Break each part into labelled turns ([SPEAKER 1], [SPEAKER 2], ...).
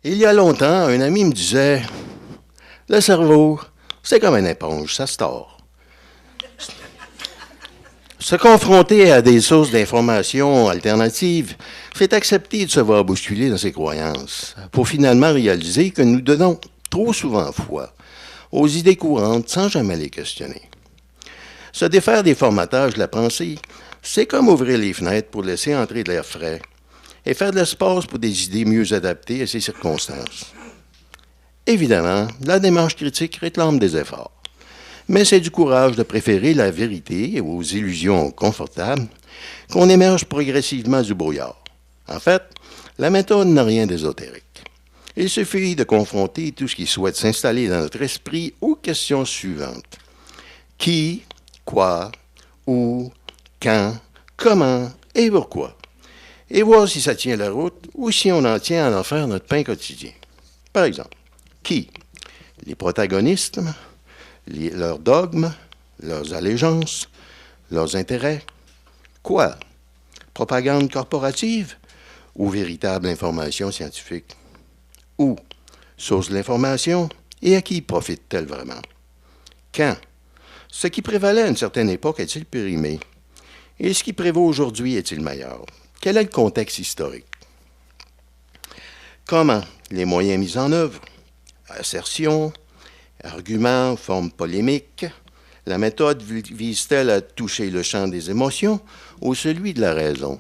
[SPEAKER 1] Il y a longtemps, un ami me disait, le cerveau, c'est comme une éponge, ça se tord. Se confronter à des sources d'informations alternatives, c'est accepter de se voir bousculer dans ses croyances, pour finalement réaliser que nous donnons trop souvent foi aux idées courantes sans jamais les questionner. Se défaire des formatages de la pensée, c'est comme ouvrir les fenêtres pour laisser entrer de l'air frais et faire de l'espace pour des idées mieux adaptées à ces circonstances. Évidemment, la démarche critique réclame des efforts, mais c'est du courage de préférer la vérité aux illusions confortables qu'on émerge progressivement du brouillard. En fait, la méthode n'a rien d'ésotérique. Il suffit de confronter tout ce qui souhaite s'installer dans notre esprit aux questions suivantes. Qui, quoi, où, quand, comment et pourquoi. Et voir si ça tient la route ou si on en tient à en faire notre pain quotidien. Par exemple, qui? Les protagonistes, leurs dogmes, leurs allégeances, leurs intérêts. Quoi? Propagande corporative ou véritable information scientifique? Où? Source de l'information et à qui profite-t-elle vraiment? Quand? Ce qui prévalait à une certaine époque est-il périmé? Et ce qui prévaut aujourd'hui est-il meilleur? Quel est le contexte historique? Comment? Les moyens mis en œuvre? Assertion, arguments, forme polémique. La méthode vise-t-elle à toucher le champ des émotions ou celui de la raison?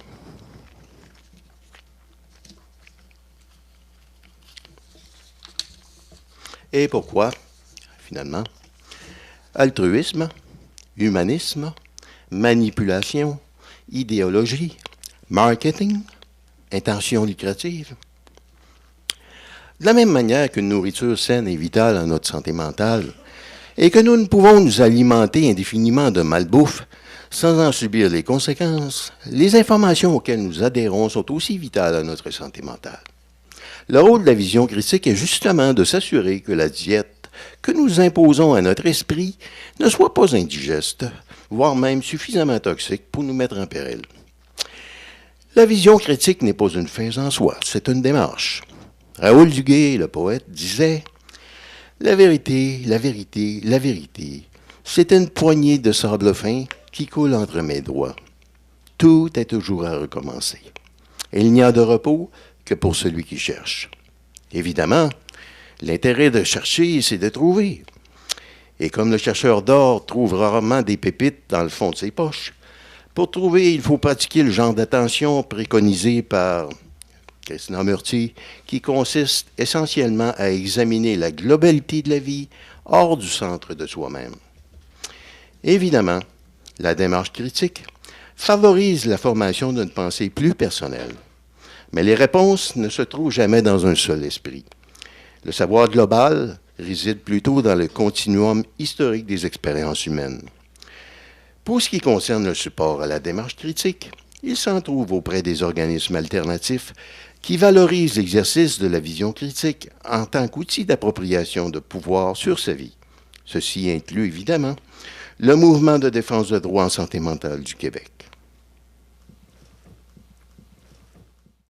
[SPEAKER 1] Et pourquoi, finalement? Altruisme, humanisme, manipulation, idéologie, marketing, intention lucrative. De la même manière qu'une nourriture saine est vitale à notre santé mentale et que nous ne pouvons nous alimenter indéfiniment de malbouffe sans en subir les conséquences, les informations auxquelles nous adhérons sont aussi vitales à notre santé mentale. Le rôle de la vision critique est justement de s'assurer que la diète que nous imposons à notre esprit ne soit pas indigeste, voire même suffisamment toxique pour nous mettre en péril. La vision critique n'est pas une fin en soi, c'est une démarche. Raoul Duguay, le poète, disait « La vérité, la vérité, la vérité, c'est une poignée de sable fin qui coule entre mes doigts. Tout est toujours à recommencer. Et il n'y a de repos que pour celui qui cherche. » Évidemment, l'intérêt de chercher, c'est de trouver. Et comme le chercheur d'or trouve rarement des pépites dans le fond de ses poches, pour trouver, il faut pratiquer le genre d'attention préconisé par Krishnamurti, qui consiste essentiellement à examiner la globalité de la vie hors du centre de soi-même. Évidemment, la démarche critique favorise la formation d'une pensée plus personnelle, mais les réponses ne se trouvent jamais dans un seul esprit. Le savoir global réside plutôt dans le continuum historique des expériences humaines. Pour ce qui concerne le support à la démarche critique, il s'en trouve auprès des organismes alternatifs qui valorisent l'exercice de la vision critique en tant qu'outil d'appropriation de pouvoir sur sa vie. Ceci inclut évidemment le Mouvement de défense de droits en santé mentale du Québec.